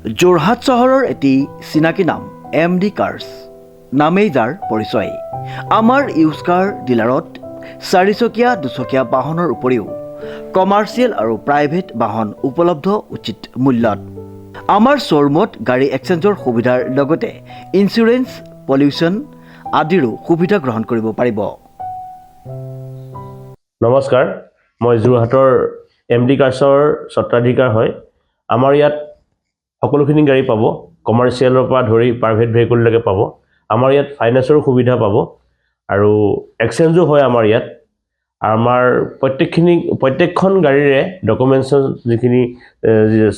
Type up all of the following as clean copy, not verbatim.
যোৰহাট চহৰৰ এটি চিনাকি নাম MD কাৰ্ছ নামেই যাৰ পৰিচয়। আমাৰ ইউজ কাৰ ডিলাৰত 4চকীয়া 2চকীয়া বাহনৰ উপৰিও কমাৰ্চিয়েল আৰু প্ৰাইভেট বাহন উপলব্ধ উচিত মূল্যত। আমাৰ শ্ব'ৰুমত গাড়ী এক্সচেঞ্জৰ সুবিধাৰ লগতে ইঞ্চুৰেঞ্চ, পলিউশ্যন আদিৰো সুবিধা গ্ৰহণ কৰিব পাৰিব। নমস্কাৰ, মই যোৰহাটৰ MD কাৰ্ছৰ স্বত্বাধিকাৰ হয়। আমাৰ ইয়াত সকলোখিনি গাড়ী পাব, কমাৰ্চিয়েলৰ পৰা ধৰি প্ৰাইভেট ভেহিকুললৈকে পাব। আমাৰ ইয়াত ফাইনেন্সৰো সুবিধা পাব আৰু এক্সচেঞ্জো হয় আমাৰ ইয়াত। আমাৰ প্ৰত্যেকখন গাড়ীৰে ডকুমেণ্টছৰ যিখিনি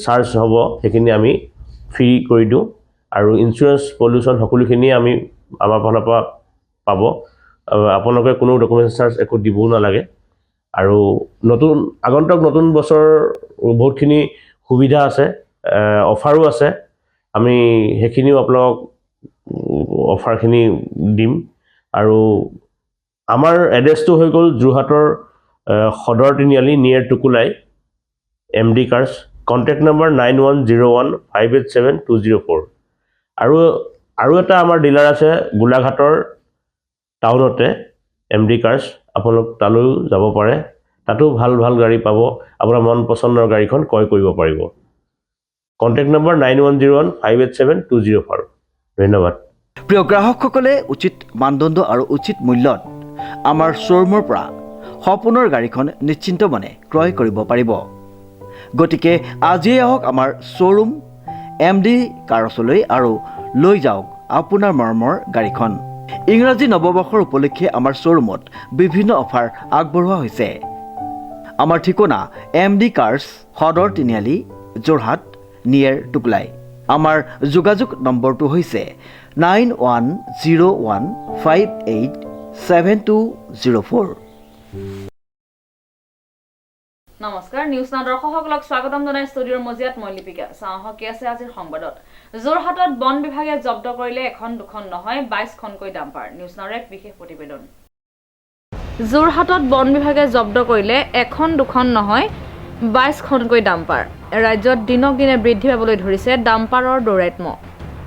চাৰ্জ হ'ব সেইখিনি আমি ফ্ৰী কৰি দিওঁ আৰু ইঞ্চুৰেঞ্চ, পলিউশ্যন সকলোখিনি আমি আমাৰ ফালৰ পৰা পাব। আপোনালোকে কোনো ডকুমেণ্টছ চাৰ্জ একো দিবও নালাগে। আৰু আগন্তুক নতুন বছৰ বহুতখিনি সুবিধা আছে, অফাৰো আছে। আমি সেইখিনিও আপোনালোকক অফাৰখিনি দিম। আৰু আমাৰ এড্ৰেছটো হৈ গ'ল যোৰহাটৰ সদৰ তিনিআলি নিয়েৰ টুকুলাই, MD কাৰ্ছ। Contact number 9101587204। আৰু এটা আমাৰ ডিলাৰ আছে গোলাঘাটৰ টাউনতে, MD কাৰ্ছ। আপোনালোক তালৈও যাব পাৰে, তাতো ভাল ভাল গাড়ী পাব। আপোনাৰ মন পচন্দৰ গাড়ীখন ক্ৰয় কৰিব পাৰিব। Contact number 9101587204। ধন্যবাদ। প্ৰিয় গ্ৰাহকসকলে উচিত মানদণ্ড আৰু উচিত মূল্যত আমাৰ শ্ব'ৰুমৰ পৰা সপোনৰ গাড়ীখন নিশ্চিন্ত মনে ক্ৰয় কৰিব পাৰিব। গতিকে আজিয়ে আহক আমাৰ শ্ব'ৰুম MD কাৰ্ছলৈ আৰু লৈ যাওক আপোনাৰ মৰমৰ গাড়ীখন। ইংৰাজী নৱবৰ্ষৰ উপলক্ষে আমাৰ শ্ব'ৰুমত বিভিন্ন অফাৰ আগবঢ়োৱা হৈছে। আমাৰ ঠিকনা MD কাৰ্ছ, সদৰ তিনিআলি, যোৰহাট নিয়েৰ টুকুলাই। আমাৰ যোগাযোগ নম্বৰটো হৈছে 9101587204। নমস্কাৰ, নিউজ নাও দৰ্শকসকলক স্বাগতম জনাই ষ্টুডিঅ'ৰ মজিয়াত মই লিপিকা। চাওঁ কি আছে আজিৰ সংবাদত। যোৰহাটত বন বিভাগে জব্দ কৰিলে এখন দুখন নহয় 22খনকৈ ডাম্পাৰ। নিউজ নাওৰ এক বিশেষ প্ৰতিবেদন। যোৰহাটত বন বিভাগে জব্দ কৰিলে এখন দুখন নহয় 22খনকৈ ডাম্পাৰ। ৰাজ্যত দিনক দিনে বৃদ্ধি পাবলৈ ধৰিছে ডাম্পাৰৰ দৌৰাত্ম্য।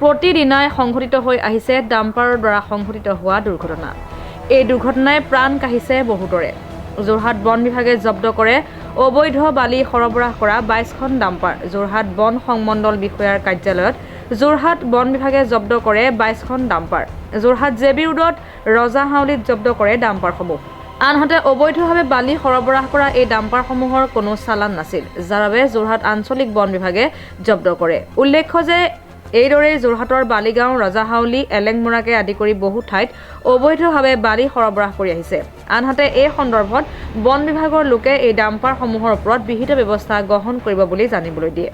প্ৰতিদিনাই সংঘটিত হৈ আহিছে ডাম্পাৰৰ দ্বাৰা সংঘটিত হোৱা দুৰ্ঘটনা। এই দুৰ্ঘটনাই প্ৰাণ কাঢ়িছে বহুতৰে। যোৰহাট বন বিভাগে জব্দ কৰে অবৈধ বালি সৰবৰাহ কৰা 22খন ডাম্পাৰ। যোৰহাট বন সংমণ্ডল বিষয়াৰ কাৰ্যালয়ত যোৰহাট বন বিভাগে জব্দ কৰে 22খন ডাম্পাৰ। যোৰহাট JB ৰোডত ৰজা হাউলিত জব্দ কৰে ডাম্পাৰসমূহ। আনহাতে অবৈধভাৱে বালি সৰবৰাহ কৰা এই ডাম্পাৰসমূহৰ কোনো চালান নাছিল, যাৰ বাবে যোৰহাট আঞ্চলিক বন বিভাগে জব্দ কৰে। উল্লেখ্য যে এইদৰেই যোৰহাটৰ বালিগাঁও, ৰজাহাউলি, এলেংমৰাকে আদি কৰি বহু ঠাইত অবৈধভাৱে বালি সৰবৰাহ কৰি আহিছে। আনহাতে এই সন্দৰ্ভত বন বিভাগৰ লোকে এই ডাম্পাৰসমূহৰ ওপৰত বিহিত ব্যৱস্থা গ্ৰহণ কৰিব বুলি জানিবলৈ দিয়ে।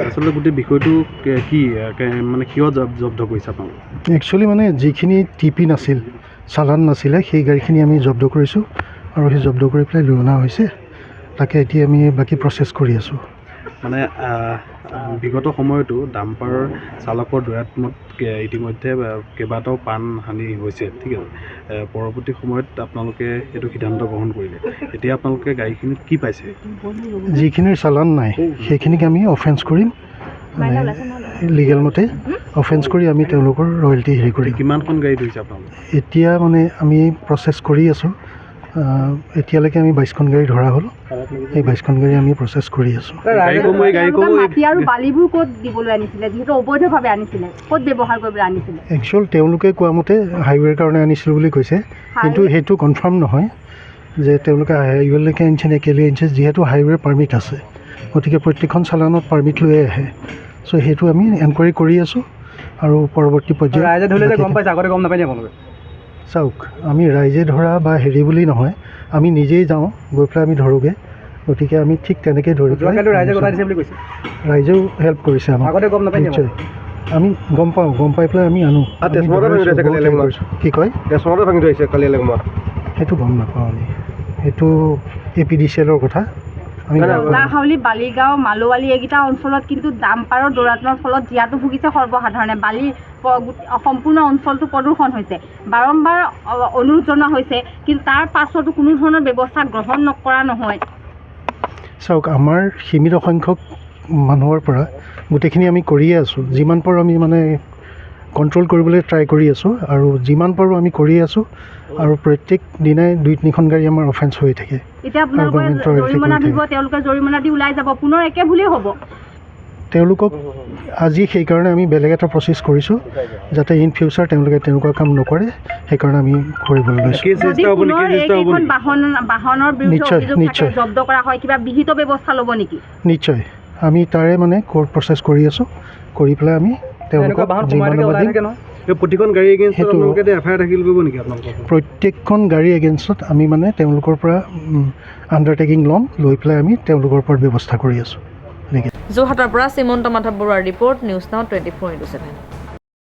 আচলতে গোটেই বিষয়টো কি মানে কিয় জব্দ কৰিছে আপোনালোকে? একচুৱেলি মানে যিখিনি TP নাছিল, চালান নাছিলে, সেই গাড়ীখিনি আমি জব্দ কৰিছোঁ আৰু সেই জব্দ কৰি পেলাই লৈ অনা হৈছে। তাকে এতিয়া আমি বাকী প্ৰচেছ কৰি আছোঁ। মানে বিগত সময়তো ডাম্পাৰৰ চালকৰ দৌৰাত্ম্যত ইতিমধ্যে কেইবাটাও প্ৰাণহানি হৈছে, ঠিক আছে। পৰৱৰ্তী সময়ত আপোনালোকে এইটো সিদ্ধান্ত গ্ৰহণ কৰিলে। এতিয়া আপোনালোকে গাড়ীখিনিত কি পাইছে? যিখিনিৰ চালান নাই সেইখিনিক আমি অফেন্স কৰিম, লিগেল মতে অফেন্স কৰি আমি তেওঁলোকৰ ৰয়েলটি হেৰি কৰিম। কিমানখন গাড়ী ধৰিছে আপোনালোকে? এতিয়া মানে আমি প্ৰচেছ কৰি আছোঁ। এতিয়ালৈকে আমি 22খন গাড়ী ধৰা হ'ল। এই 22খন গাড়ী আমি প্ৰচেছ কৰি আছোঁ। মাটি আৰু বালিবোৰ ক'ত দিবলৈ আনিছিলে, যিহেতু অবৈধভাৱে আনিছিলে, ক'ত ব্যৱহাৰ কৰিবলৈ আনিছিলে? একচুৱেল তেওঁলোকে কোৱা মতে হাইৱেৰ কাৰণে আনিছিল বুলি কৈছে, কিন্তু সেইটো কনফাৰ্ম নহয় যে তেওঁলোকে হাইৱেলৈকে আনিছে নে কেলৈ আনিছে। যিহেতু হাইৱেৰ পাৰ্মিট আছে, গতিকে প্ৰত্যেকখন চালানত পাৰ্মিট লৈ আহে। চ' সেইটো আমি এনকুৱাৰী কৰি আছোঁ আৰু পৰৱৰ্তী পৰ্যায়ত ৰাইজে ধৰিলে গম পাইছে, আগতে গম নাপায় আপোনালোকে? চাওক, আমি ৰাইজে ধৰা বা হেৰি বুলি নহয়, আমি নিজেই যাওঁ, গৈ পেলাই আমি ধৰোগৈ। গতিকে আমি ঠিক তেনেকৈ ধৰি পেলাই ৰাইজেও হেল্প কৰিছে আমাক। নিশ্চয় আমি গম পাওঁ, গম পাই পেলাই আমি আনো। কি কয় সেইটো গম নাপাওঁ আমি, সেইটো APDCL-ৰ কথা। ৰজাহাউলি, বালিগাঁও, মালোৱালি এইকেইটা অঞ্চলত কিন্তু ডাম্পাৰৰ দৌৰাত্ম্যৰ ফলত জীয়াতু ভুগিছে সৰ্বসাধাৰণে। বালিৰ সম্পূৰ্ণ অঞ্চলটো প্ৰদূষণ হৈছে। বাৰম্বাৰ অনুৰোধ জনোৱা হৈছে, কিন্তু তাৰ পাছতো কোনো ধৰণৰ ব্যৱস্থা গ্ৰহণ কৰা নহয়। চাওক, আমাৰ সীমিত সংখ্যক মানুহৰ পৰা গোটেইখিনি আমি কৰিয়ে আছোঁ। যিমান পাৰোঁ আমি মানে কণ্ট্ৰল কৰিবলৈ ট্ৰাই কৰি আছোঁ আৰু যিমান পাৰোঁ আমি কৰিয়ে আছোঁ আৰু প্ৰত্যেক দিনাই 2-3খন গাড়ী আমাৰ অফেন্স হৈ থাকে। এতিয়া আপোনালোকে জৰিমনা দিব, তেওঁলোকে জৰিমনা দি ওলাই যাব, পুনৰ একে ভুলেই হ'ব। তেওঁলোকক আজি সেইকাৰণে আমি বেলেগ এটা প্ৰচেছ কৰিছোঁ যাতে ইন ফিউচাৰ তেওঁলোকে তেনেকুৱা কাম নকৰে, সেইকাৰণে আমি কৰিবলৈ লৈছোঁ। যদি পুনৰ এইকেইখন বাহনৰ বিৰুদ্ধে নিশ্চয়, অভিযোগ থাকে, নিশ্চয়। জব্দ কৰা হয়, কিবা বিহিত ব্যৱস্থা ল'ব নেকি? নিশ্চয় আমি তাৰে মানে কোৰ্ট প্ৰচেছ কৰি আছোঁ, কৰি পেলাই আমি তেওঁলোকক প্ৰতিখন গাড়ী এগেইনষ্টত সেইটো আপোনালোকে এফআইআৰ দাখিল কৰিব নেকি? আপোনালোকৰ প্ৰত্যেকখন গাড়ী এগেইনষ্টত আমি মানে তেওঁলোকৰ পৰা আণ্ডাৰটেকিং ল'ম, লৈ পেলাই আমি তেওঁলোকৰ ওপৰত ব্যৱস্থা কৰি আছোঁ। যোৰহাটৰ পৰা শ্ৰীমন্ত মাধৱ বৰুৱাৰ ৰিপৰ্ট, নিউজ নাও 24/7।